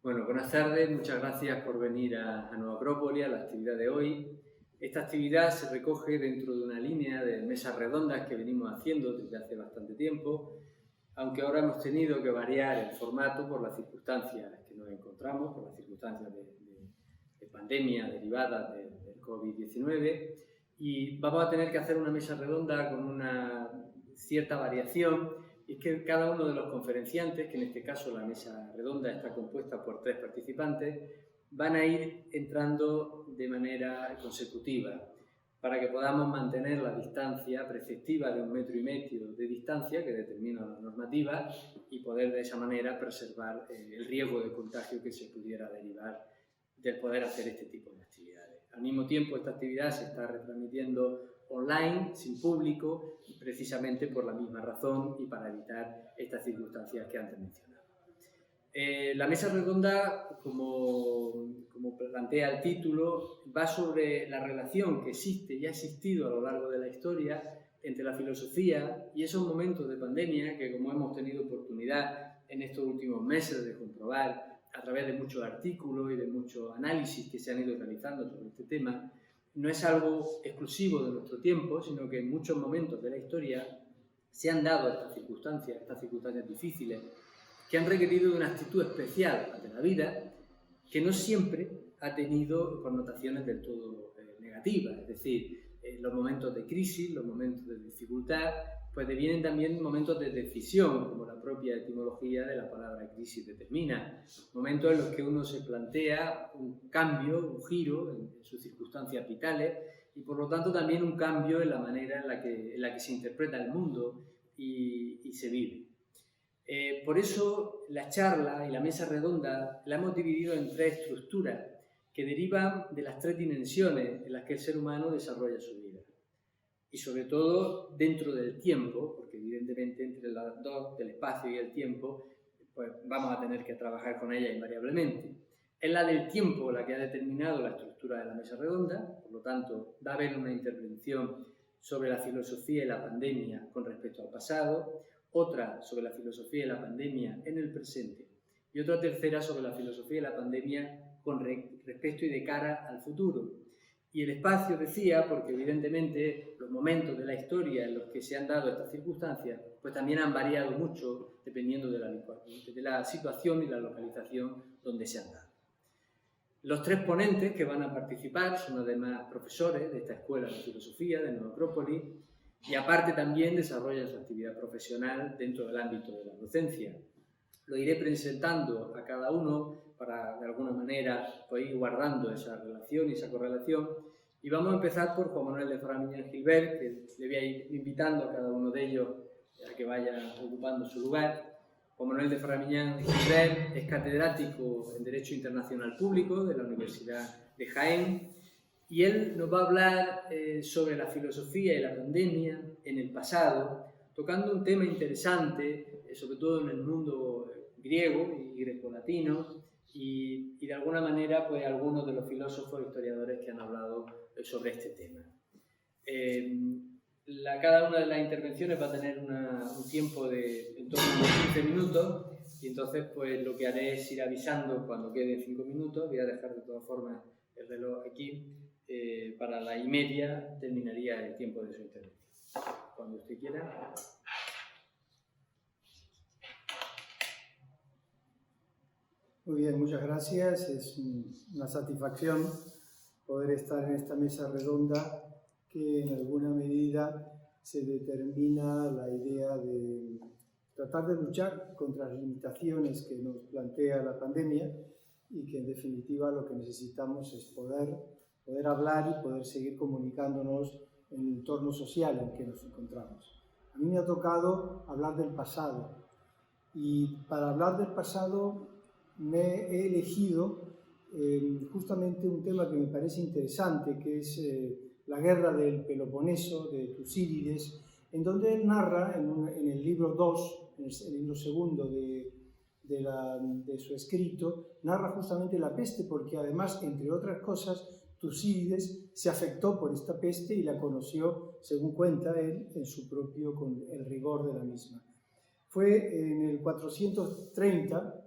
Bueno, buenas tardes, muchas gracias por venir a Nueva Acrópolis, a la actividad de hoy. Esta actividad se recoge dentro de una línea de mesas redondas que venimos haciendo desde hace bastante tiempo, aunque ahora hemos tenido que variar el formato por las circunstancias que nos encontramos, por las circunstancias de pandemia derivadas del COVID-19, y vamos a tener que hacer una mesa redonda con una cierta variación. Y es que cada uno de los conferenciantes, que en este caso la mesa redonda está compuesta por 3 participantes, van a ir entrando de manera consecutiva para que podamos mantener la distancia preceptiva de 1,5 metros de distancia que determina la normativa y poder de esa manera preservar el riesgo de contagio que se pudiera derivar del poder hacer este tipo de actividades. Al mismo tiempo, esta actividad se está retransmitiendo online, sin público, precisamente por la misma razón y para evitar estas circunstancias que antes mencionaba. La mesa redonda, como plantea el título, va sobre la relación que existe y ha existido a lo largo de la historia entre la filosofía y esos momentos de pandemia que, como hemos tenido oportunidad en estos últimos meses de comprobar a través de muchos artículos y de muchos análisis que se han ido realizando sobre este tema, no es algo exclusivo de nuestro tiempo, sino que en muchos momentos de la historia se han dado estas circunstancias difíciles, que han requerido de una actitud especial ante la vida, que no siempre ha tenido connotaciones del todo negativas. Es decir, los momentos de crisis, los momentos de dificultad, pues devienen también momentos de decisión, como la propia etimología de la palabra crisis determina. Momentos en los que uno se plantea un cambio, un giro en sus circunstancias vitales y por lo tanto también un cambio en la manera en la que se interpreta el mundo y se vive. Por eso la charla y la mesa redonda la hemos dividido en 3 estructuras que derivan de las 3 dimensiones en las que el ser humano desarrolla su vida. Y sobre todo dentro del tiempo, porque evidentemente entre las dos, del espacio y el tiempo, pues vamos a tener que trabajar con ella invariablemente. Es la del tiempo la que ha determinado la estructura de la mesa redonda, por lo tanto va a haber una intervención sobre la filosofía y la pandemia con respecto al pasado, otra sobre la filosofía y la pandemia en el presente y otra tercera sobre la filosofía y la pandemia con respecto y de cara al futuro. Y el espacio, decía, porque evidentemente los momentos de la historia en los que se han dado estas circunstancias, pues también han variado mucho dependiendo de la situación y la localización donde se han dado. Los 3 ponentes que van a participar son además profesores de esta Escuela de Filosofía de Nueva Acrópolis y aparte también desarrollan su actividad profesional dentro del ámbito de la docencia. Lo iré presentando a cada uno para, de alguna manera, pues, ir guardando esa relación y esa correlación. Y vamos a empezar por Juan Manuel de Framiñán Gilbert, que le voy a ir invitando a cada uno de ellos a que vaya ocupando su lugar. Juan Manuel de Framiñán Gilbert es catedrático en Derecho Internacional Público de la Universidad de Jaén y él nos va a hablar sobre la filosofía y la pandemia en el pasado, tocando un tema interesante, sobre todo en el mundo griego y grecolatino, y de alguna manera pues algunos de los filósofos e historiadores que han hablado sobre este tema. Cada una de las intervenciones va a tener un tiempo de en torno a 15 minutos y entonces pues lo que haré es ir avisando cuando queden 5 minutos. Voy a dejar de todas formas el reloj aquí. Para la 1:30 terminaría el tiempo de su intervención. Cuando usted quiera. Muy bien, muchas gracias. Es una satisfacción poder estar en esta mesa redonda que en alguna medida se determina la idea de tratar de luchar contra las limitaciones que nos plantea la pandemia y que en definitiva lo que necesitamos es poder hablar y poder seguir comunicándonos en el entorno social en que nos encontramos. A mí me ha tocado hablar del pasado y para hablar del pasado me he elegido justamente un tema que me parece interesante, que es la guerra del Peloponeso, de Tucídides, en donde él narra en el libro 2, en el libro segundo de su escrito, narra justamente la peste, porque además, entre otras cosas, Tucídides se afectó por esta peste y la conoció, según cuenta él, con el rigor de la misma. Fue en el 430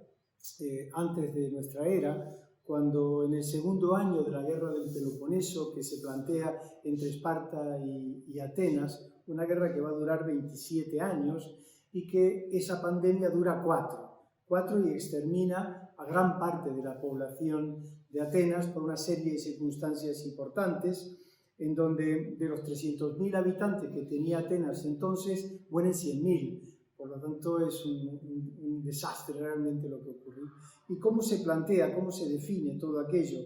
antes de nuestra era, cuando en el segundo año de la guerra del Peloponeso, que se plantea entre Esparta y Atenas, una guerra que va a durar 27 años y que esa pandemia dura 4 y extermina a gran parte de la población de Atenas por una serie de circunstancias importantes, en donde de los 300.000 habitantes que tenía Atenas entonces, mueren 100.000. Por lo tanto, es un desastre realmente lo que ocurrió. ¿Y cómo se plantea, cómo se define todo aquello?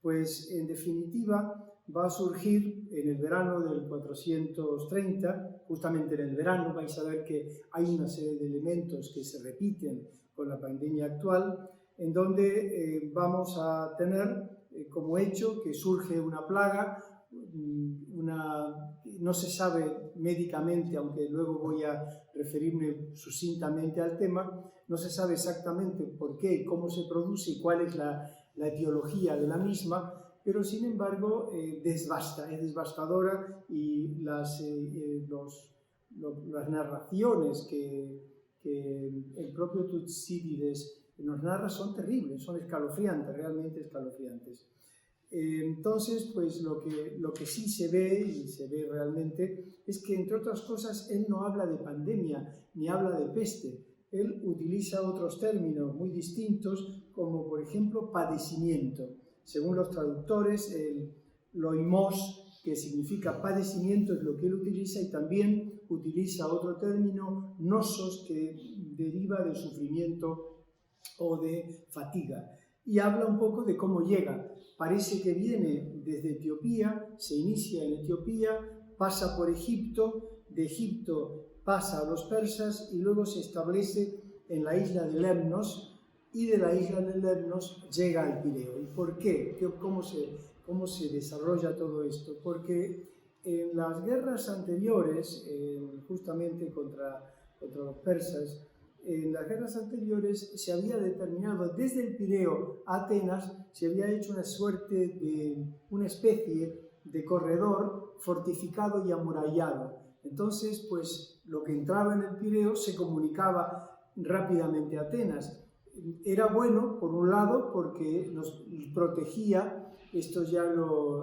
Pues, en definitiva, va a surgir en el verano del 430, justamente en el verano, vais a ver que hay una serie de elementos que se repiten con la pandemia actual, en donde vamos a tener como hecho que surge una plaga, no se sabe médicamente, aunque luego voy a referirme sucintamente al tema, no se sabe exactamente por qué, cómo se produce y cuál es la etiología de la misma, pero sin embargo es devastadora, y las narraciones que el propio Tucídides nos narra son terribles, son escalofriantes, realmente escalofriantes. Entonces, pues lo que sí se ve, y se ve realmente, es que, entre otras cosas, él no habla de pandemia, ni habla de peste. Él utiliza otros términos muy distintos, como por ejemplo padecimiento. Según los traductores, el loimos, que significa padecimiento, es lo que él utiliza, y también utiliza otro término, nosos, que deriva de sufrimiento o de fatiga. Y habla un poco de cómo llega. Parece que viene desde Etiopía, se inicia en Etiopía, pasa por Egipto, de Egipto pasa a los persas y luego se establece en la isla de Lemnos, y de la isla de Lemnos llega al Pireo. ¿Y por qué? ¿Cómo se desarrolla todo esto? Porque en las guerras anteriores, justamente contra los persas, en las guerras anteriores se había determinado desde el Pireo a Atenas, se había hecho una especie de corredor fortificado y amurallado. Entonces, pues lo que entraba en el Pireo se comunicaba rápidamente a Atenas. Era bueno, por un lado, porque nos protegía, esto ya lo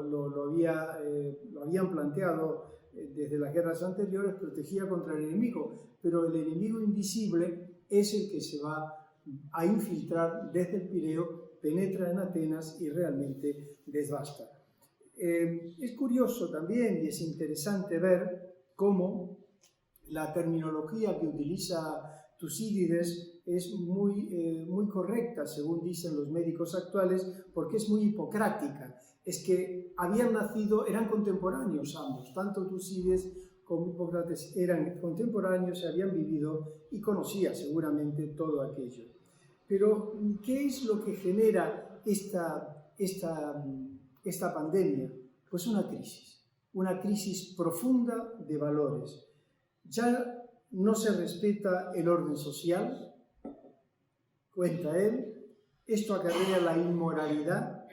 habían planteado desde las guerras anteriores, protegía contra el enemigo, pero el enemigo invisible es el que se va a infiltrar desde el Pireo, penetra en Atenas y realmente devasta. Es curioso también y es interesante ver cómo la terminología que utiliza Tucídides es muy correcta, según dicen los médicos actuales, porque es muy hipocrática. Es que eran contemporáneos ambos, tanto Tucídides como Hipócrates eran contemporáneos, se habían vivido y conocía seguramente todo aquello. Pero, ¿qué es lo que genera esta pandemia? Pues una crisis profunda de valores. Ya no se respeta el orden social, cuenta él, esto acarrea la inmoralidad,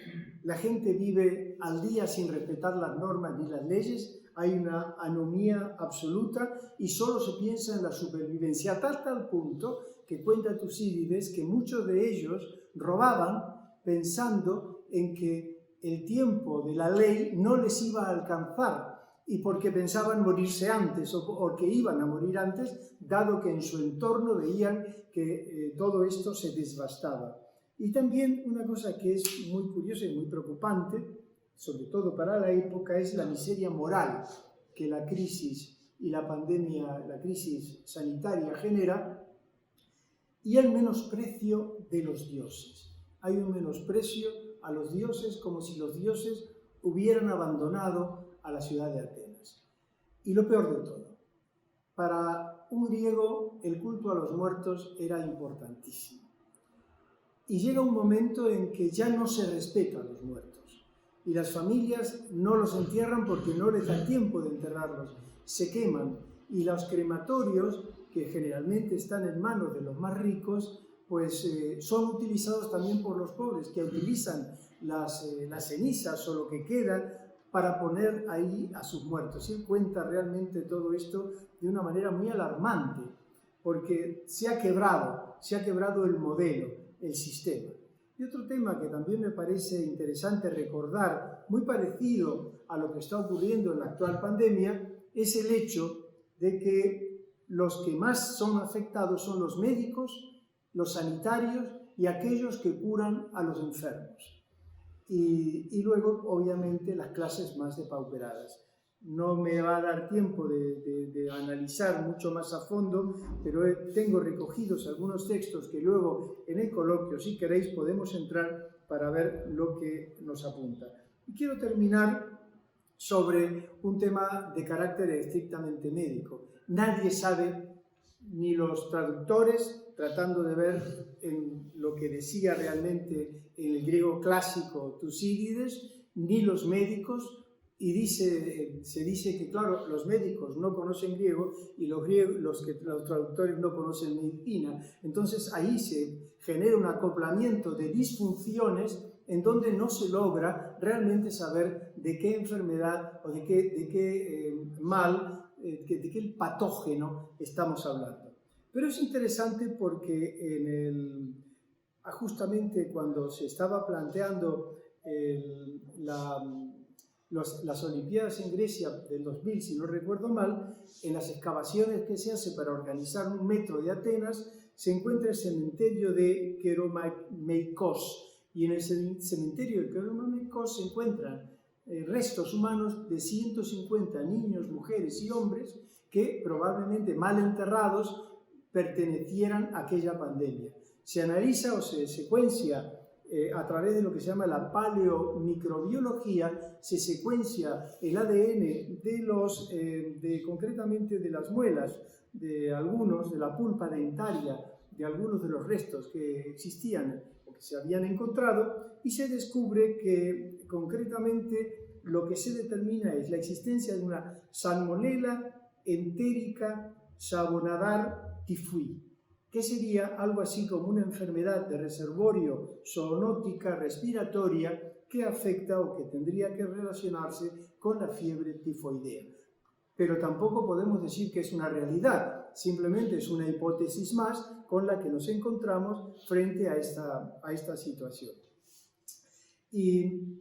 la gente vive al día sin respetar las normas ni las leyes, hay una anomía absoluta y solo se piensa en la supervivencia, a tal punto que cuenta Tucídides que muchos de ellos robaban pensando en que el tiempo de la ley no les iba a alcanzar, y porque pensaban morirse antes o que iban a morir antes, dado que en su entorno veían que todo esto se devastaba. Y también una cosa que es muy curiosa y muy preocupante, sobre todo para la época, es la miseria moral que la crisis y la pandemia, la crisis sanitaria genera, y el menosprecio de los dioses. Hay un menosprecio a los dioses como si los dioses hubieran abandonado a la ciudad de Atenas. Y lo peor de todo, para un griego el culto a los muertos era importantísimo. Y llega un momento en que ya no se respeta a los muertos. Y las familias no los entierran porque no les da tiempo de enterrarlos. Se queman. Y los crematorios, que generalmente están en manos de los más ricos, pues son utilizados también por los pobres, que utilizan las cenizas o lo que queda para poner ahí a sus muertos. Él cuenta realmente todo esto de una manera muy alarmante, porque se ha quebrado el modelo. el sistema. Y otro tema que también me parece interesante recordar, muy parecido a lo que está ocurriendo en la actual pandemia, es el hecho de que los que más son afectados son los médicos, los sanitarios y aquellos que curan a los enfermos. Y luego, obviamente, las clases más depauperadas. No me va a dar tiempo de analizar mucho más a fondo, pero tengo recogidos algunos textos que luego en el coloquio, si queréis, podemos entrar para ver lo que nos apunta. Y quiero terminar sobre un tema de carácter estrictamente médico. Nadie sabe, ni los traductores, tratando de ver en lo que decía realmente en el griego clásico Tucídides, ni los médicos, y se dice que, claro, los médicos no conocen griego y los traductores no conocen medicina. Entonces ahí se genera un acoplamiento de disfunciones en donde no se logra realmente saber de qué enfermedad o de qué mal, de qué patógeno estamos hablando. Pero es interesante porque justamente cuando se estaba planteando las Olimpiadas en Grecia del 2000, si no recuerdo mal, en las excavaciones que se hace para organizar un metro de Atenas, se encuentra el cementerio de Kerameikos, y en el cementerio de Kerameikos se encuentran restos humanos de 150 niños, mujeres y hombres que probablemente mal enterrados pertenecieran a aquella pandemia. Se analiza o se secuencia a través de lo que se llama la paleomicrobiología, se secuencia el ADN concretamente de las muelas, de la pulpa dentaria, de algunos de los restos que existían o que se habían encontrado, y se descubre que concretamente lo que se determina es la existencia de una Salmonella enterica sabonadar typhi, que sería algo así como una enfermedad de reservorio zoonótica respiratoria que afecta o que tendría que relacionarse con la fiebre tifoidea. Pero tampoco podemos decir que es una realidad, simplemente es una hipótesis más con la que nos encontramos frente a esta situación. Y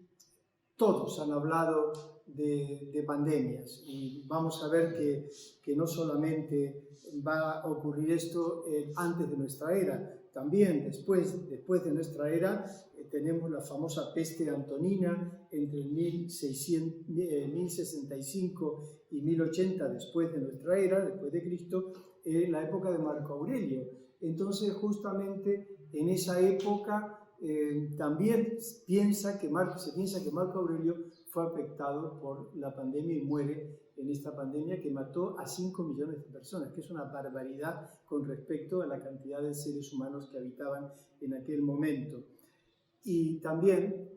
todos han hablado de pandemias, y vamos a ver que no solamente va a ocurrir esto antes de nuestra era, también después de nuestra era tenemos la famosa peste antonina entre 1065 y 1080 después de nuestra era, después de Cristo, la época de Marco Aurelio. Entonces, justamente en esa época también se piensa que Marco Aurelio fue afectado por la pandemia y muere en esta pandemia que mató a 5 millones de personas, que es una barbaridad con respecto a la cantidad de seres humanos que habitaban en aquel momento. Y también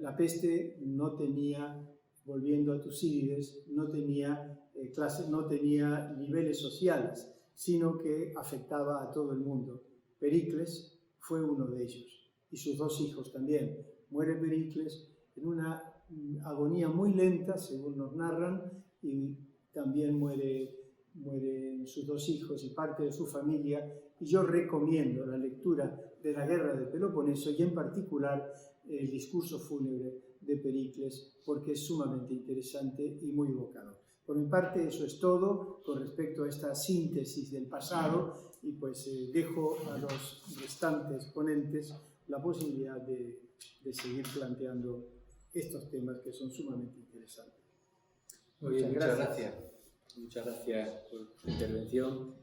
la peste no tenía, volviendo a Tucídides, no tenía no tenía niveles sociales, sino que afectaba a todo el mundo. Pericles fue uno de ellos, y sus 2 hijos también. Muere Pericles en una agonía muy lenta, según nos narran, y también mueren sus 2 hijos y parte de su familia. Y yo recomiendo la lectura de la Guerra del Peloponeso y en particular el discurso fúnebre de Pericles, porque es sumamente interesante y muy evocador. Por mi parte, eso es todo con respecto a esta síntesis del pasado, y pues dejo a los restantes ponentes la posibilidad de seguir planteando estos temas que son sumamente interesantes. Muy bien, muchas gracias. Muchas gracias por tu intervención.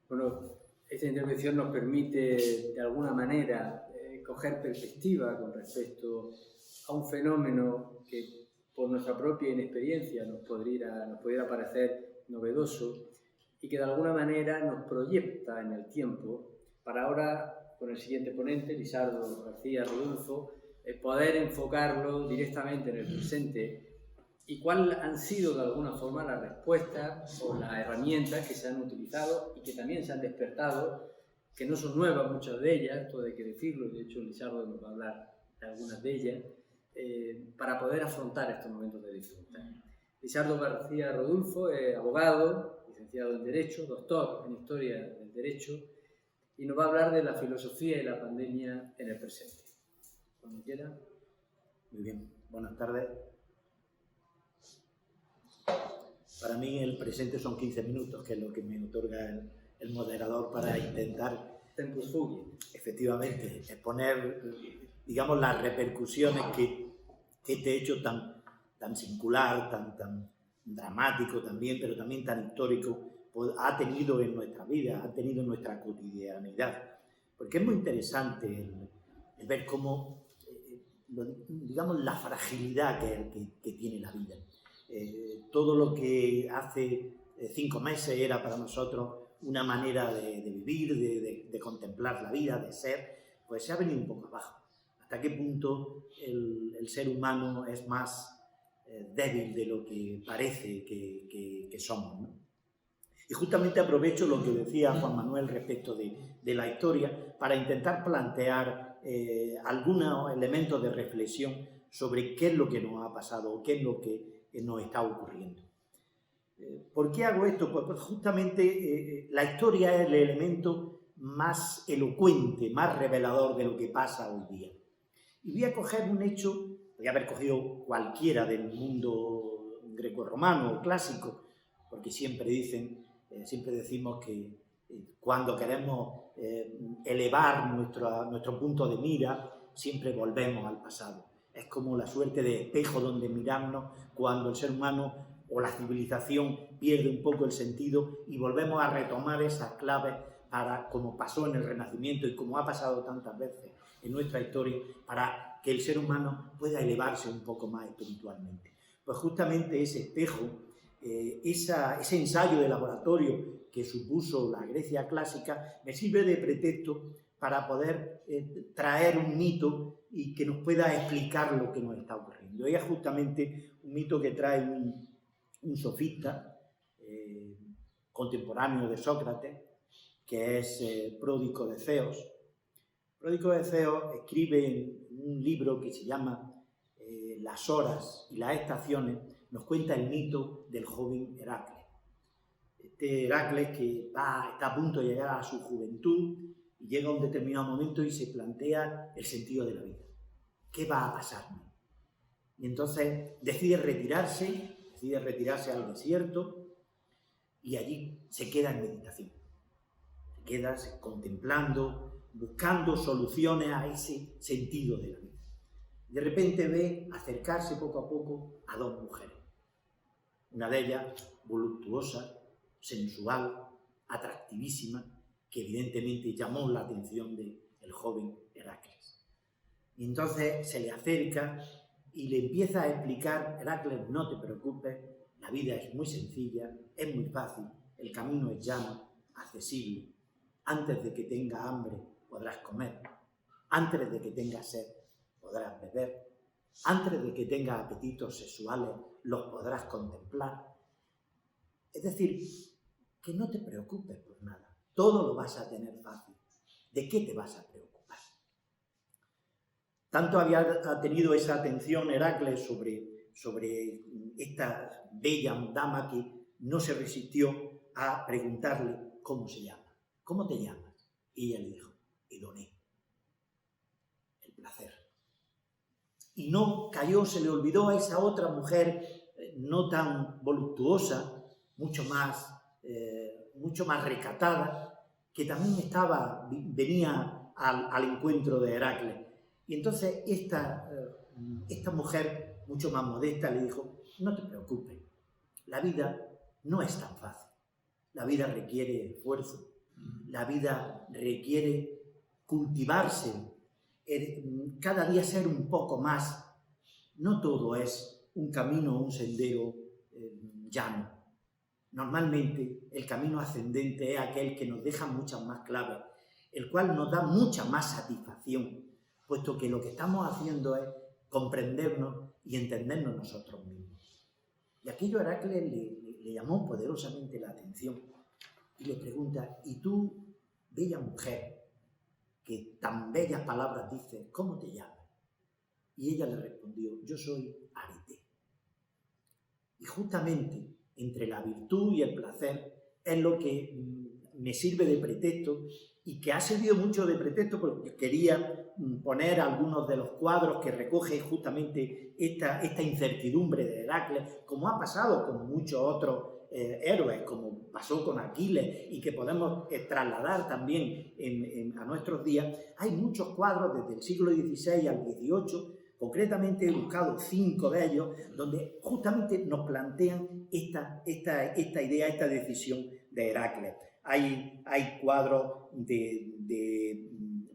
Bueno, esta intervención nos permite de alguna manera coger perspectiva con respecto a un fenómeno que por nuestra propia inexperiencia nos pudiera parecer novedoso y que de alguna manera nos proyecta en el tiempo para ahora, con el siguiente ponente, Lisardo García Rodulfo, poder enfocarlo directamente en el presente y cuáles han sido de alguna forma las respuestas o las herramientas que se han utilizado y que también se han despertado, que no son nuevas muchas de ellas, todo hay que decirlo, de hecho Lisardo nos va a hablar de algunas de ellas, para poder afrontar estos momentos de dificultad. Lisardo García Rodulfo es abogado, licenciado en Derecho, doctor en Historia del Derecho, y nos va a hablar de la filosofía y la pandemia en el presente. Cuando quiera. Muy bien, buenas tardes. Para mí el presente son 15 minutos, que es lo que me otorga el moderador para intentar, Tempus fugit. efectivamente, exponer, digamos, las repercusiones que este hecho tan singular, tan dramático también, pero también tan histórico, pues, ha tenido en nuestra vida, ha tenido en nuestra cotidianidad. Porque es muy interesante el ver cómo, digamos, la fragilidad que tiene la vida. Todo lo que hace 5 meses era para nosotros una manera de vivir, de contemplar la vida, de ser, pues se ha venido un poco abajo. Hasta qué punto el ser humano es más débil de lo que parece que somos, ¿no? Y justamente aprovecho lo que decía Juan Manuel respecto de la historia para intentar plantear algunos elementos de reflexión sobre qué es lo que nos ha pasado o qué es lo que nos está ocurriendo. ¿Por qué hago esto? Pues justamente la historia es el elemento más elocuente, más revelador de lo que pasa hoy día. Y voy a coger un hecho, voy a haber cogido cualquiera del mundo grecorromano o clásico, porque siempre decimos que cuando queremos elevar nuestro punto de mira, siempre volvemos al pasado. Es como la suerte de espejo donde mirarnos cuando el ser humano o la civilización pierde un poco el sentido y volvemos a retomar esas claves para, como pasó en el Renacimiento y como ha pasado tantas veces en nuestra historia, para que el ser humano pueda elevarse un poco más espiritualmente. Pues justamente ese espejo, ese ensayo de laboratorio que supuso la Grecia clásica, me sirve de pretexto para poder traer un mito y que nos pueda explicar lo que nos está ocurriendo. Y es justamente un mito que trae un sofista contemporáneo de Sócrates, que es Pródico de Ceos. Pródico de Ceos escribe un libro que se llama Las horas y las estaciones, nos cuenta el mito del joven Heracles. Este Heracles que está a punto de llegar a su juventud y llega a un determinado momento y se plantea el sentido de la vida. ¿Qué va a pasarme? Y entonces decide retirarse al desierto y allí se queda en meditación. Se queda contemplando, buscando soluciones a ese sentido de la vida. De repente ve acercarse poco a poco a 2 mujeres. Una de ellas, voluptuosa, sensual, atractivísima, que evidentemente llamó la atención del joven Heracles. Y entonces se le acerca y le empieza a explicar: Heracles, no te preocupes, la vida es muy sencilla, es muy fácil, el camino es llano, accesible. Antes de que tengas hambre podrás comer, antes de que tengas sed podrás beber, antes de que tengas apetitos sexuales los podrás contemplar. Es decir, que no te preocupes por nada, todo lo vas a tener fácil. ¿De qué te vas a preocupar? Tanto había tenido esa atención Heracles sobre esta bella dama que no se resistió a preguntarle cómo se llama. ¿Cómo te llamas? Y ella le dijo: Idoné, el placer. Y no cayó, se le olvidó a esa otra mujer no tan voluptuosa, mucho más recatada, que también venía al encuentro de Heracles. Y entonces esta mujer, mucho más modesta, le dijo: no te preocupes, la vida no es tan fácil, la vida requiere esfuerzo, la vida requiere cultivarse, cada día ser un poco más. No todo es un camino o un sendero llano. Normalmente el camino ascendente es aquel que nos deja muchas más claves, el cual nos da mucha más satisfacción, puesto que lo que estamos haciendo es comprendernos y entendernos nosotros mismos. Y aquello a Heracles le llamó poderosamente la atención y le pregunta: ¿y tú, bella mujer, que tan bellas palabras dices, cómo te llamas? Y ella le respondió: yo soy Arete. Y justamente entre la virtud y el placer es lo que me sirve de pretexto y que ha servido mucho de pretexto porque quería poner algunos de los cuadros que recoge justamente esta incertidumbre de Heracles, como ha pasado con muchos otros héroes, como pasó con Aquiles y que podemos trasladar también a nuestros días. Hay muchos cuadros desde el siglo XVI al XVIII, concretamente he buscado 5 de ellos, donde justamente nos plantean esta idea, esta decisión de Heracles. Hay cuadros de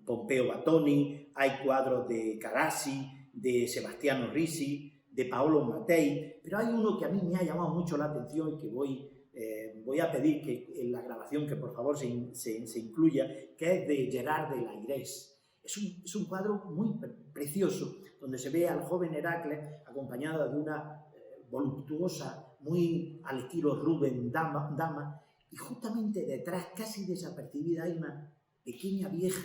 Pompeo Batoni, hay cuadros de Carassi, de Sebastiano Risi, de Paolo Mattei, pero hay uno que a mí me ha llamado mucho la atención y que voy a pedir que en la grabación que por favor se incluya, que es de Gerard de Lairés. Es un cuadro muy precioso, donde se ve al joven Heracles acompañado de una voluptuosa, muy al estilo Rubens dama, y justamente detrás, casi desapercibida, hay una pequeña vieja,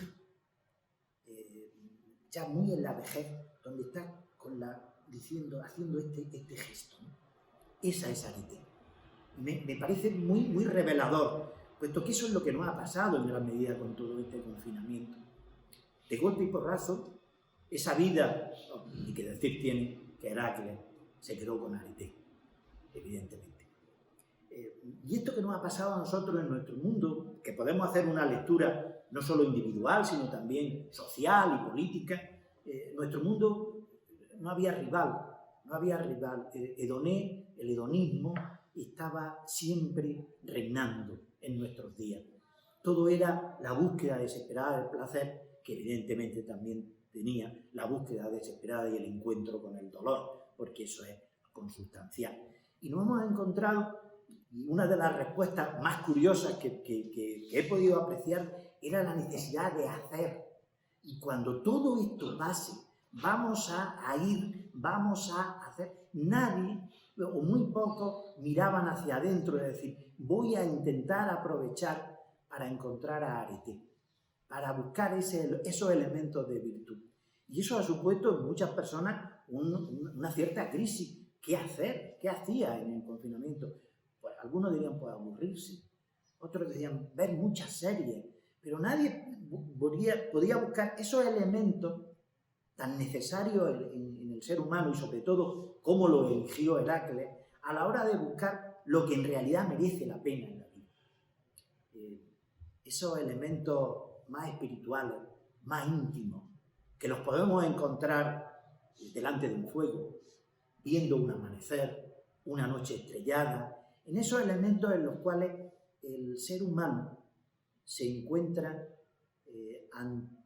ya muy en la vejez, donde está haciendo este gesto, ¿no? Esa es Arete. Me parece muy, muy revelador, puesto que eso es lo que nos ha pasado en gran medida con todo este confinamiento. De golpe y porrazo, esa vida, ni que decir tiene que Heracles se quedó con Arete, evidentemente. Y esto que nos ha pasado a nosotros en nuestro mundo, que podemos hacer una lectura no solo individual, sino también social y política, nuestro mundo no había rival. El hedonismo estaba siempre reinando en nuestros días. Todo era la búsqueda desesperada del placer, que evidentemente también tenía la búsqueda desesperada y el encuentro con el dolor, porque eso es consustancial. Y nos hemos encontrado, y una de las respuestas más curiosas que he podido apreciar era la necesidad de hacer. Y cuando todo esto pase, vamos a hacer. Nadie, o muy pocos, miraban hacia adentro, es decir, voy a intentar para encontrar a Arete, para buscar esos elementos de virtud. Y eso ha supuesto en muchas personas una cierta crisis. ¿Qué hacer? ¿Qué hacía en el confinamiento? Pues algunos dirían, pues aburrirse. Otros dirían, ver muchas series. Pero nadie podía buscar esos elementos tan necesarios en el ser humano y sobre todo cómo lo eligió Heracles a la hora de buscar lo que en realidad merece la pena en la vida. Esos elementos más espirituales, más íntimos, que los podemos encontrar delante de un fuego, viendo un amanecer, una noche estrellada, en esos elementos en los cuales el ser humano se encuentra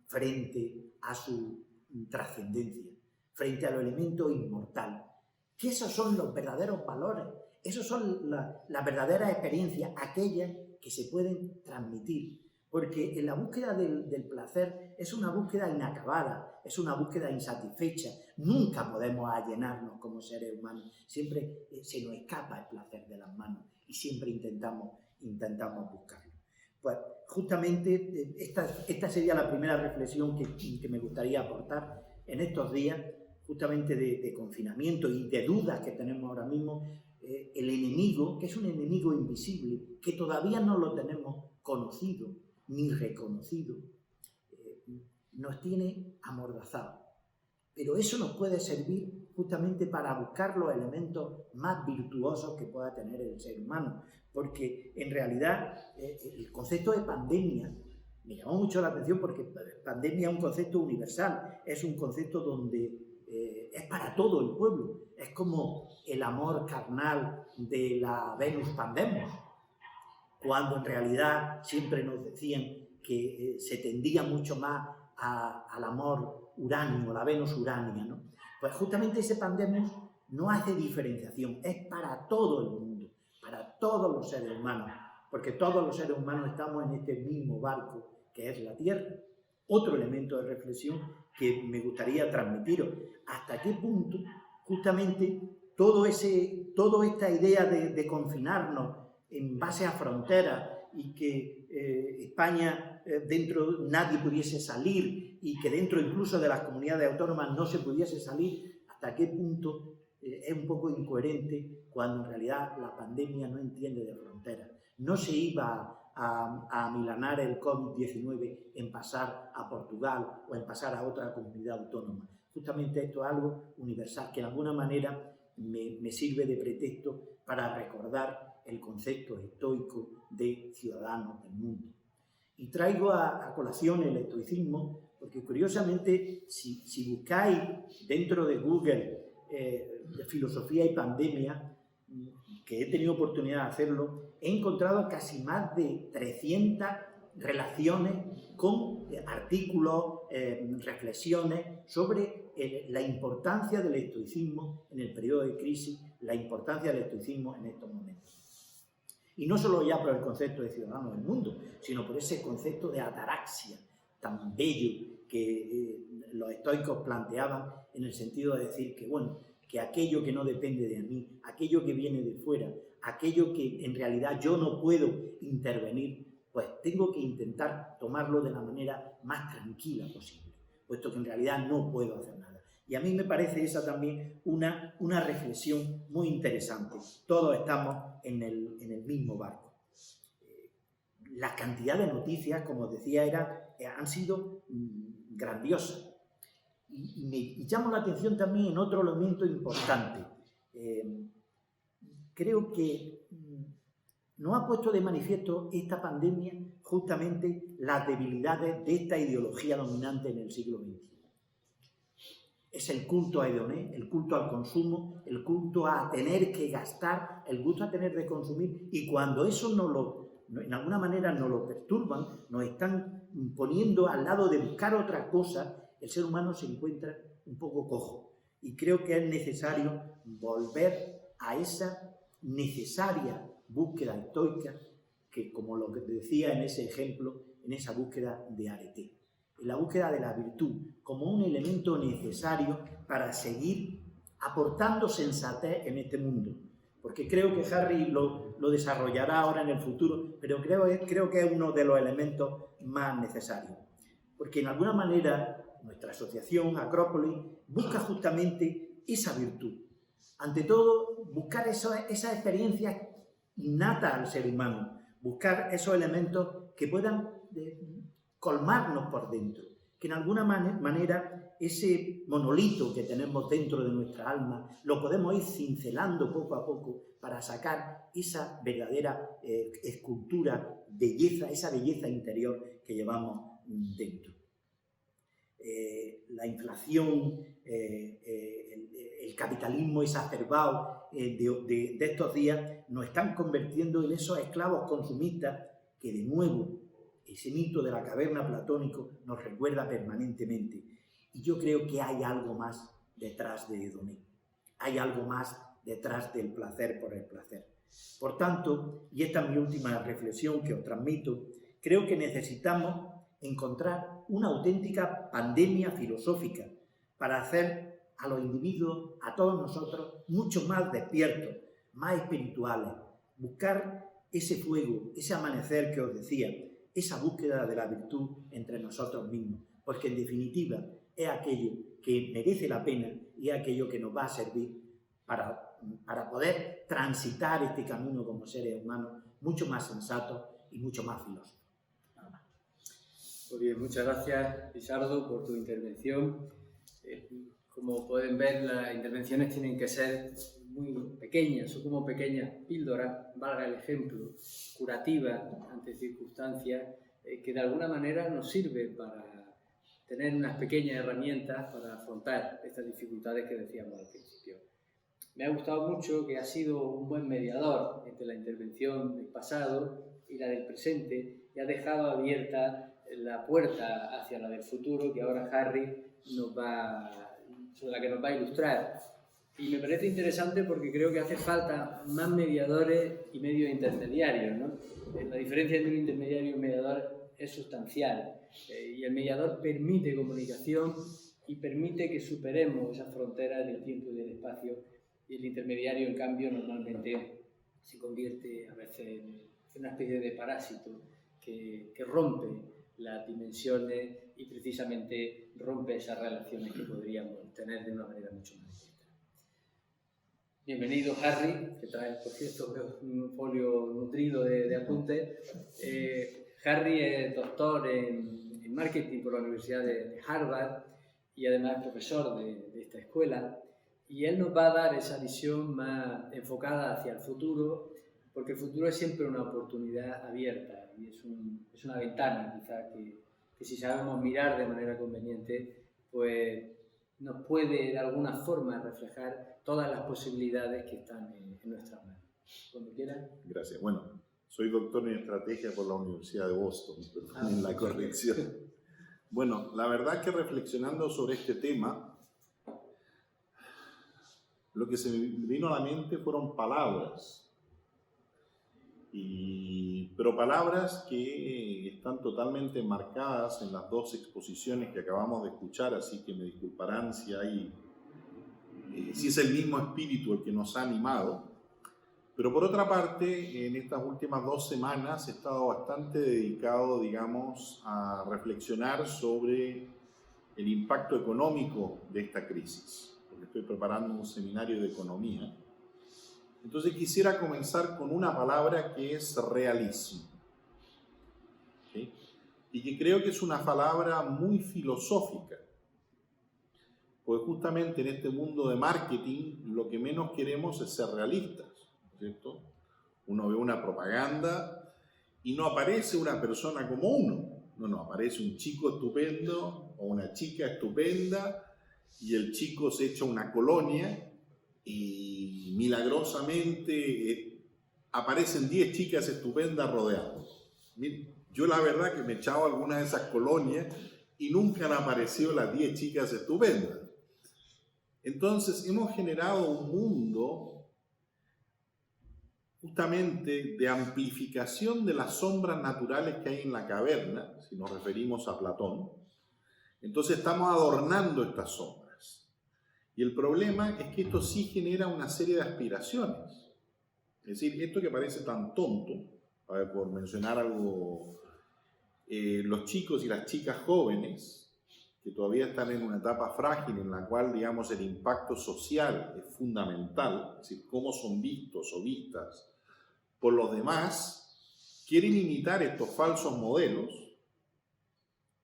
frente a su trascendencia, frente a los elementos inmortales. Que esos son los verdaderos valores, esos son las verdaderas experiencias, aquellas que se pueden transmitir. Porque en la búsqueda del placer es una búsqueda inacabada, es una búsqueda insatisfecha. Nunca podemos llenarnos como seres humanos. Siempre se nos escapa el placer de las manos y siempre intentamos buscarlo. Pues justamente esta sería la primera reflexión que me gustaría aportar en estos días, justamente de confinamiento y de dudas que tenemos ahora mismo. El enemigo, que es un enemigo invisible, que todavía no lo tenemos conocido ni reconocido, nos tiene amordazados. Pero eso nos puede servir justamente para buscar los elementos más virtuosos que pueda tener el ser humano, porque en realidad el concepto de pandemia me llamó mucho la atención porque pandemia es un concepto universal, es un concepto donde es para todo el pueblo, es como el amor carnal de la Venus Pandemos, cuando en realidad siempre nos decían que se tendía mucho más al amor uranio, la Venus urania, ¿no? Pues justamente ese Pandemos no hace diferenciación, es para todo el mundo, para todos los seres humanos, porque todos los seres humanos estamos en este mismo barco que es la Tierra. Otro elemento de reflexión que me gustaría transmitiros, hasta qué punto justamente toda esta idea de confinarnos en base a fronteras y que España dentro nadie pudiese salir y que dentro incluso de las comunidades autónomas no se pudiese salir, hasta qué punto es un poco incoherente cuando en realidad la pandemia no entiende de fronteras. No se iba a amilanar el COVID-19 en pasar a Portugal o en pasar a otra comunidad autónoma. Justamente esto es algo universal que de alguna manera me sirve de pretexto para recordar el concepto estoico de ciudadanos del mundo. Y traigo a colación el estoicismo porque, curiosamente, si buscáis dentro de Google de filosofía y pandemia, que he tenido oportunidad de hacerlo, he encontrado casi más de 300 relaciones con artículos, reflexiones sobre la importancia del estoicismo en el periodo de crisis, la importancia del estoicismo en estos momentos. Y no solo ya por el concepto de ciudadano del mundo, sino por ese concepto de ataraxia tan bello que los estoicos planteaban en el sentido de decir que, bueno, que aquello que no depende de mí, aquello que viene de fuera, aquello que en realidad yo no puedo intervenir, pues tengo que intentar tomarlo de la manera más tranquila posible, puesto que en realidad no puedo hacer nada. Y a mí me parece esa también una reflexión muy interesante. Todos estamos en el mismo barco. La cantidad de noticias, como os decía, han sido grandiosas. Y me llama la atención también en otro elemento importante. Creo que nos ha puesto de manifiesto esta pandemia justamente las debilidades de esta ideología dominante en el siglo XXI. Es el culto a hedoné, el culto al consumo, el culto a tener que gastar, el culto a tener de consumir, y cuando eso en alguna manera nos lo perturban, nos están poniendo al lado de buscar otra cosa, el ser humano se encuentra un poco cojo. Y creo que es necesario volver a esa necesaria búsqueda estoica que, como lo que decía en ese ejemplo, en esa búsqueda de arete, en la búsqueda de la virtud como un elemento necesario para seguir aportando sensatez en este mundo. Porque creo que Harry lo desarrollará ahora en el futuro, pero creo que es uno de los elementos más necesarios. Porque en alguna manera nuestra asociación, Acrópolis, busca justamente esa virtud. Ante todo, buscar esa experiencia innata al ser humano, buscar esos elementos que puedan colmarnos por dentro, que en alguna manera ese monolito que tenemos dentro de nuestra alma lo podemos ir cincelando poco a poco para sacar esa verdadera escultura, belleza, esa belleza interior que llevamos dentro. La inflación, el capitalismo exacerbado de estos días nos están convirtiendo en esos esclavos consumistas que, de nuevo, ese mito de la caverna platónico nos recuerda permanentemente. Y yo creo que hay algo más detrás de Hedoné. Hay algo más detrás del placer por el placer. Por tanto, y esta es mi última reflexión que os transmito, creo que necesitamos encontrar una auténtica pandemia filosófica para hacer a los individuos, a todos nosotros, mucho más despiertos, más espirituales, buscar ese fuego, ese amanecer que os decía, esa búsqueda de la virtud entre nosotros mismos, porque en definitiva es aquello que merece la pena y es aquello que nos va a servir para poder transitar este camino como seres humanos mucho más sensatos y mucho más filósofos. Muy bien, muchas gracias, Lisardo, por tu intervención. Como pueden ver, las intervenciones tienen que ser muy pequeñas, son como pequeñas píldoras, valga el ejemplo, curativas ante circunstancias que de alguna manera nos sirven para tener unas pequeñas herramientas para afrontar estas dificultades que decíamos al principio. Me ha gustado mucho que ha sido un buen mediador entre la intervención del pasado y la del presente y ha dejado abierta la puerta hacia la del futuro que ahora Harry sobre la que nos va a ilustrar. Y me parece interesante porque creo que hace falta más mediadores y medios intermediarios, ¿no? La diferencia entre un intermediario y un mediador es sustancial. Y el mediador permite comunicación y permite que superemos esas fronteras del tiempo y del espacio. Y el intermediario, en cambio, normalmente se convierte a veces en una especie de parásito que rompe las dimensiones y precisamente rompe esas relaciones que podríamos tener de una manera mucho más directa. Bienvenido, Harry, que trae, por cierto, un folio nutrido de apuntes. Harry es doctor en marketing por la Universidad de Harvard y además profesor de esta escuela. Y él nos va a dar esa visión más enfocada hacia el futuro, porque el futuro es siempre una oportunidad abierta y es una ventana, quizás, que si sabemos mirar de manera conveniente, pues nos puede de alguna forma reflejar todas las posibilidades que están en nuestras manos. Cuando quieran. Gracias. Bueno, soy doctor en estrategia por la Universidad de Boston, en la corrección. Bueno, la verdad que reflexionando sobre este tema, lo que se me vino a la mente fueron palabras. Pero palabras que están totalmente marcadas en las dos exposiciones que acabamos de escuchar, así que me disculparán si es el mismo espíritu el que nos ha animado. Pero por otra parte, en estas últimas 2 semanas he estado bastante dedicado, digamos, a reflexionar sobre el impacto económico de esta crisis, porque estoy preparando un seminario de economía. Entonces quisiera comenzar con una palabra que es realismo, ¿sí? Y que creo que es una palabra muy filosófica, porque justamente en este mundo de marketing lo que menos queremos es ser realistas, ¿cierto? Uno ve una propaganda y no aparece una persona como uno, no, aparece un chico estupendo o una chica estupenda y el chico se echa una colonia y milagrosamente aparecen 10 chicas estupendas rodeados. Yo la verdad que me he echado alguna de esas colonias y nunca han aparecido las 10 chicas estupendas. Entonces hemos generado un mundo justamente de amplificación de las sombras naturales que hay en la caverna, si nos referimos a Platón. Entonces estamos adornando estas sombras. Y el problema es que esto sí genera una serie de aspiraciones. Es decir, esto que parece tan tonto, por mencionar algo, los chicos y las chicas jóvenes, que todavía están en una etapa frágil en la cual, digamos, el impacto social es fundamental, es decir, cómo son vistos o vistas por los demás, quieren imitar estos falsos modelos.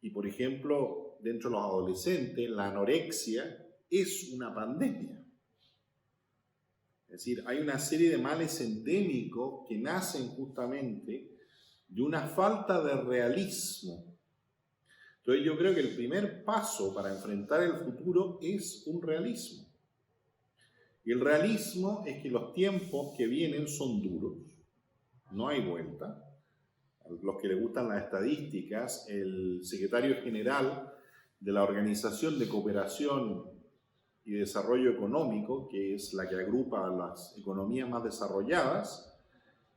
Y, por ejemplo, dentro de los adolescentes, la anorexia es una pandemia. Es decir, hay una serie de males endémicos que nacen justamente de una falta de realismo. Entonces yo creo que el primer paso para enfrentar el futuro es un realismo. Y el realismo es que los tiempos que vienen son duros, no hay vuelta. A los que les gustan las estadísticas, el secretario general de la Organización de Cooperación y Desarrollo Económico, que es la que agrupa a las economías más desarrolladas,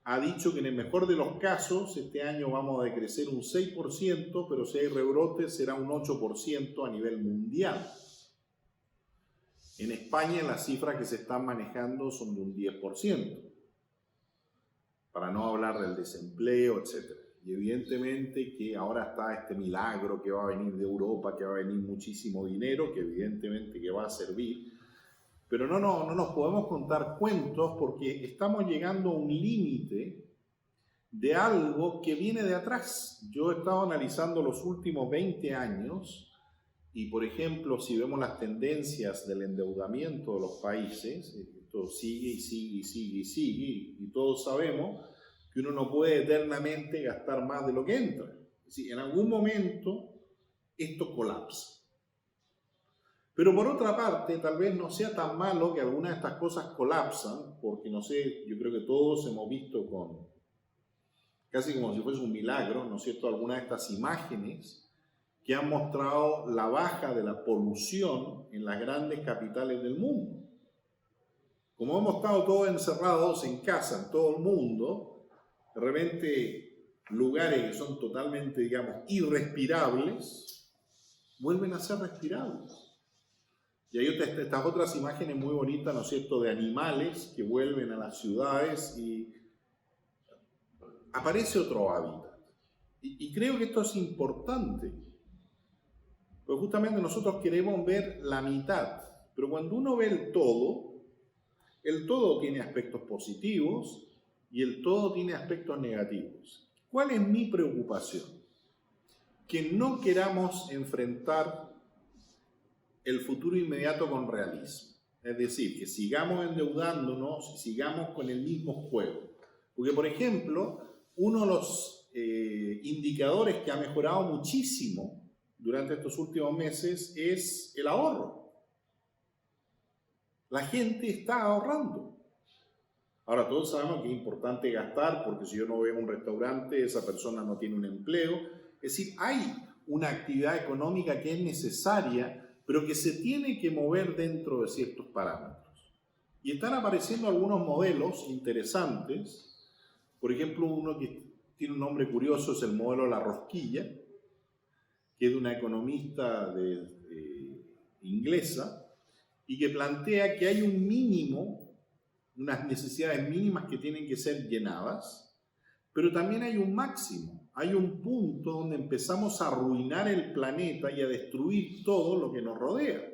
ha dicho que en el mejor de los casos este año vamos a decrecer un 6%, pero si hay rebrotes será un 8% a nivel mundial. En España las cifras que se están manejando son de un 10%, para no hablar del desempleo, etc. Y evidentemente que ahora está este milagro que va a venir de Europa, que va a venir muchísimo dinero, que evidentemente que va a servir. Pero no nos podemos contar cuentos porque estamos llegando a un límite de algo que viene de atrás. Yo he estado analizando los últimos 20 años y, por ejemplo, si vemos las tendencias del endeudamiento de los países, esto sigue y sigue y sigue y sigue, y todos sabemos que uno no puede eternamente gastar más de lo que entra. Es decir, en algún momento esto colapsa. Pero por otra parte, tal vez no sea tan malo que algunas de estas cosas colapsan, porque no sé, yo creo que todos hemos visto con casi como si fuese un milagro, ¿no es cierto?, algunas de estas imágenes que han mostrado la baja de la polución en las grandes capitales del mundo. Como hemos estado todos encerrados en casa, en todo el mundo, de repente lugares que son totalmente, digamos, irrespirables, vuelven a ser respirables. Y hay estas otras imágenes muy bonitas, ¿no es cierto?, de animales que vuelven a las ciudades y aparece otro hábitat. Y creo que esto es importante, porque justamente nosotros queremos ver la mitad, pero cuando uno ve el todo, El todo tiene aspectos positivos y el todo tiene aspectos negativos. ¿Cuál es mi preocupación? Que no queramos enfrentar el futuro inmediato con realismo. Es decir, que sigamos endeudándonos y sigamos con el mismo juego. Porque, por ejemplo, uno de los indicadores que ha mejorado muchísimo durante estos últimos meses es el ahorro. La gente está ahorrando. Ahora, todos sabemos que es importante gastar, porque si yo no veo un restaurante, esa persona no tiene un empleo. Es decir, hay una actividad económica que es necesaria, pero que se tiene que mover dentro de ciertos parámetros. Y están apareciendo algunos modelos interesantes. Por ejemplo, uno que tiene un nombre curioso es el modelo de la rosquilla, que es de una economista inglesa, y que plantea que hay un mínimo, unas necesidades mínimas que tienen que ser llenadas, pero también hay un máximo, hay un punto donde empezamos a arruinar el planeta y a destruir todo lo que nos rodea.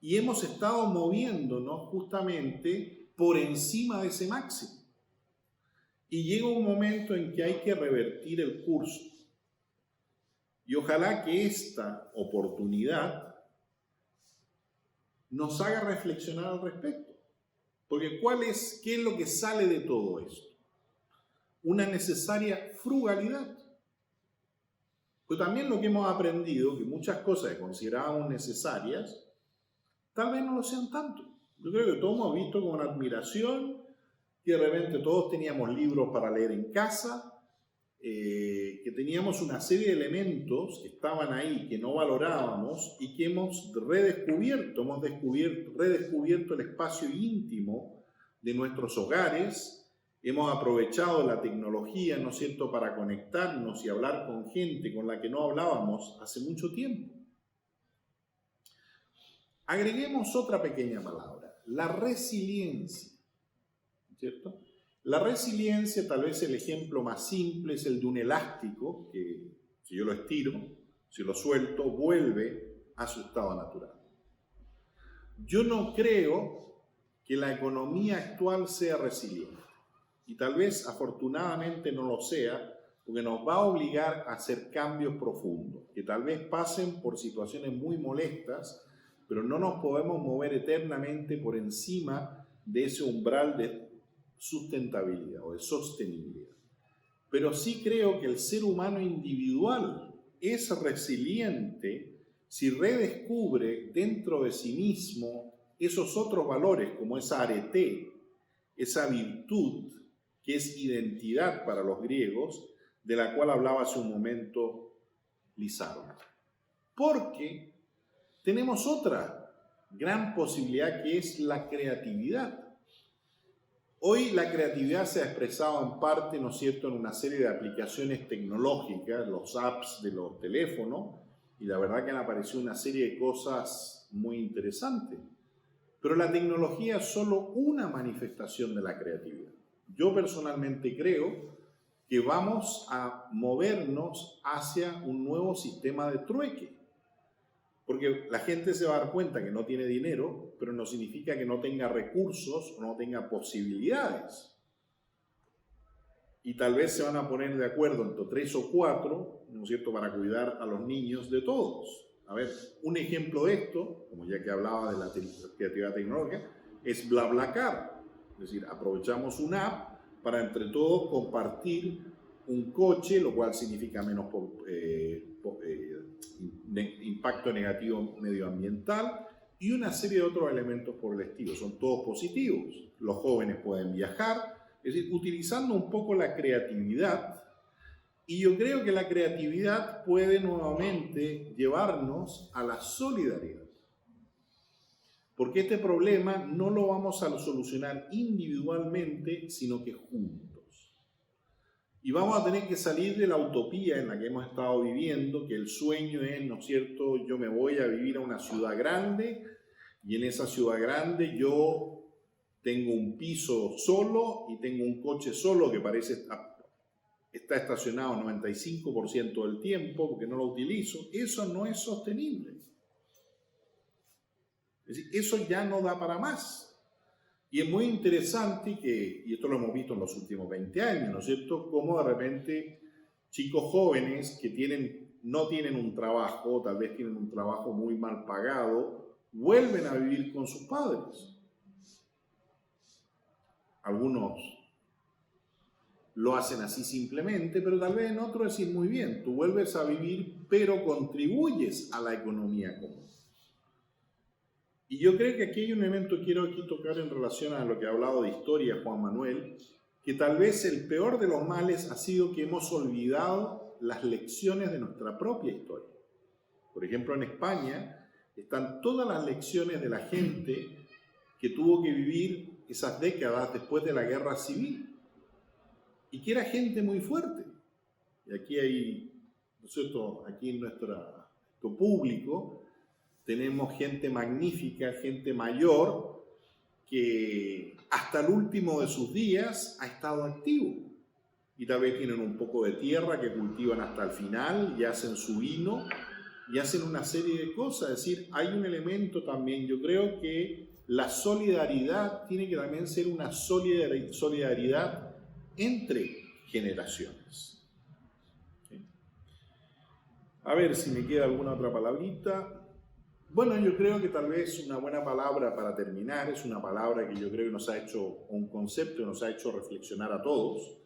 Y hemos estado moviéndonos justamente por encima de ese máximo. Y llega un momento en que hay que revertir el curso. Y ojalá que esta oportunidad nos haga reflexionar al respecto. Porque ¿qué es lo que sale de todo esto? Una necesaria frugalidad. Pues también lo que hemos aprendido, que muchas cosas que considerábamos necesarias, tal vez no lo sean tanto. Yo creo que todos hemos visto con admiración que de repente todos teníamos libros para leer en casa, que teníamos una serie de elementos que estaban ahí, que no valorábamos y que hemos redescubierto, redescubierto el espacio íntimo de nuestros hogares, hemos aprovechado la tecnología, ¿no es cierto?, para conectarnos y hablar con gente con la que no hablábamos hace mucho tiempo. Agreguemos otra pequeña palabra, la resiliencia, ¿cierto? La resiliencia, tal vez el ejemplo más simple es el de un elástico, que si yo lo estiro, si lo suelto, vuelve a su estado natural. Yo no creo que la economía actual sea resiliente, y tal vez afortunadamente no lo sea, porque nos va a obligar a hacer cambios profundos, que tal vez pasen por situaciones muy molestas, pero no nos podemos mover eternamente por encima de ese umbral de sustentabilidad o de sostenibilidad. Pero sí creo que el ser humano individual es resiliente si redescubre dentro de sí mismo esos otros valores, como esa arete, esa virtud que es identidad para los griegos, de la cual hablaba hace un momento Lizardo. Porque tenemos otra gran posibilidad, que es la creatividad. Hoy la creatividad se ha expresado en parte, ¿no es cierto?, en una serie de aplicaciones tecnológicas, los apps de los teléfonos, y la verdad que han aparecido una serie de cosas muy interesantes. Pero la tecnología es solo una manifestación de la creatividad. Yo personalmente creo que vamos a movernos hacia un nuevo sistema de trueque. Porque la gente se va a dar cuenta que no tiene dinero, pero no significa que no tenga recursos o no tenga posibilidades. Y tal vez se van a poner de acuerdo entre 3 o 4, ¿no es cierto?, para cuidar a los niños de todos. A ver, un ejemplo de esto, como ya que hablaba de la creatividad tecnológica, es BlaBlaCar. Es decir, aprovechamos una app para entre todos compartir un coche, lo cual significa menos impacto negativo medioambiental y una serie de otros elementos por el estilo. Son todos positivos. Los jóvenes pueden viajar, es decir, utilizando un poco la creatividad. Y yo creo que la creatividad puede nuevamente llevarnos a la solidaridad. Porque este problema no lo vamos a solucionar individualmente, sino que juntos. Y vamos a tener que salir de la utopía en la que hemos estado viviendo, que el sueño es, ¿no es cierto?, yo me voy a vivir a una ciudad grande y en esa ciudad grande yo tengo un piso solo y tengo un coche solo que parece está estacionado 95% del tiempo porque no lo utilizo. Eso no es sostenible. Es decir, eso ya no da para más. Y es muy interesante y esto lo hemos visto en los últimos 20 años, ¿no es cierto?, cómo de repente chicos jóvenes que no tienen un trabajo, tal vez tienen un trabajo muy mal pagado, vuelven a vivir con sus padres. Algunos lo hacen así simplemente, pero tal vez en otros decir muy bien, tú vuelves a vivir, pero contribuyes a la economía común. Y yo creo que aquí hay un elemento que quiero aquí tocar en relación a lo que ha hablado de historia Juan Manuel, que tal vez el peor de los males ha sido que hemos olvidado las lecciones de nuestra propia historia. Por ejemplo, en España están todas las lecciones de la gente que tuvo que vivir esas décadas después de la guerra civil y que era gente muy fuerte. Y aquí hay, ¿no es cierto?, aquí en nuestro público tenemos gente magnífica, gente mayor, que hasta el último de sus días ha estado activo. Y tal vez tienen un poco de tierra que cultivan hasta el final y hacen su vino y hacen una serie de cosas. Es decir, hay un elemento también, yo creo que la solidaridad tiene que también ser una solidaridad entre generaciones. ¿Sí? A ver si me queda alguna otra palabrita. Bueno, yo creo que tal vez una buena palabra para terminar es una palabra que yo creo que nos ha hecho, un concepto que nos ha hecho reflexionar a todos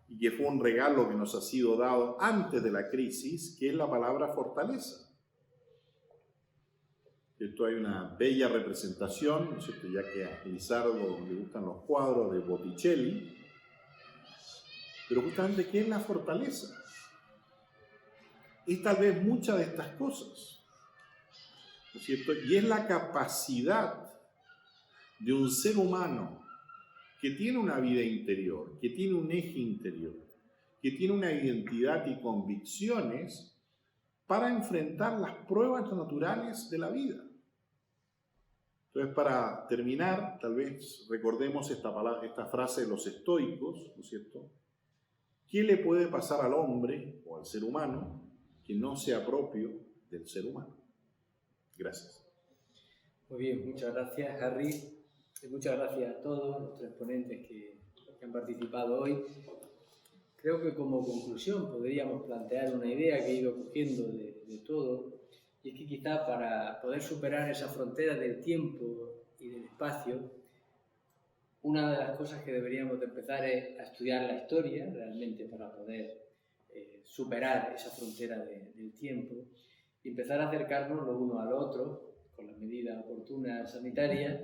y que fue un regalo que nos ha sido dado antes de la crisis, que es la palabra fortaleza. Esto hay una bella representación, ¿no es cierto?, ya que a Elizardo le gustan los cuadros de Botticelli, pero justamente, ¿qué es la fortaleza? Es tal vez muchas de estas cosas, ¿no es cierto? Y es la capacidad de un ser humano que tiene una vida interior, que tiene un eje interior, que tiene una identidad y convicciones para enfrentar las pruebas naturales de la vida. Entonces, para terminar, tal vez recordemos esta frase de los estoicos, ¿no es cierto? ¿Qué le puede pasar al hombre o al ser humano que no sea propio del ser humano? Gracias. Muy bien, muchas gracias, Harry. Muchas gracias a todos los tres ponentes que han participado hoy. Creo que como conclusión podríamos plantear una idea que he ido cogiendo de todo, y es que quizá para poder superar esa frontera del tiempo y del espacio, una de las cosas que deberíamos de empezar es a estudiar la historia, realmente para poder superar esa frontera del tiempo y empezar a acercarnos lo uno al otro con las medidas oportunas sanitarias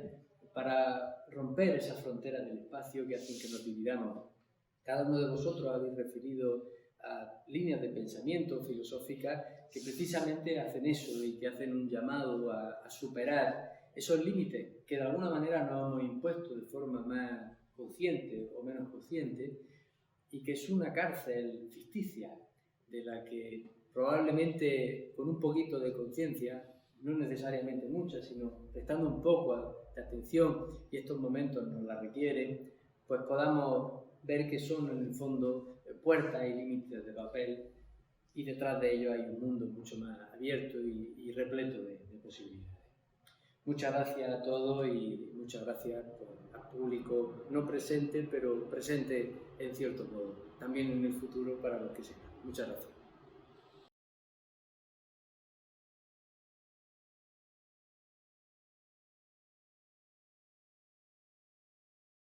para romper esa frontera del espacio que hacen que nos dividamos. Cada uno de vosotros habéis referido a líneas de pensamiento filosóficas que precisamente hacen eso y que hacen un llamado a superar esos límites que de alguna manera nos hemos impuesto de forma más consciente o menos consciente y que es una cárcel ficticia de la que probablemente con un poquito de conciencia, no necesariamente mucha, sino prestando un poco de atención, y estos momentos nos la requieren, pues podamos ver que son en el fondo puertas y límites de papel, y detrás de ellos hay un mundo mucho más abierto y repleto de posibilidades. Muchas gracias a todos y muchas gracias al público no presente, pero presente en cierto modo, también en el futuro para los que sean. Muchas gracias.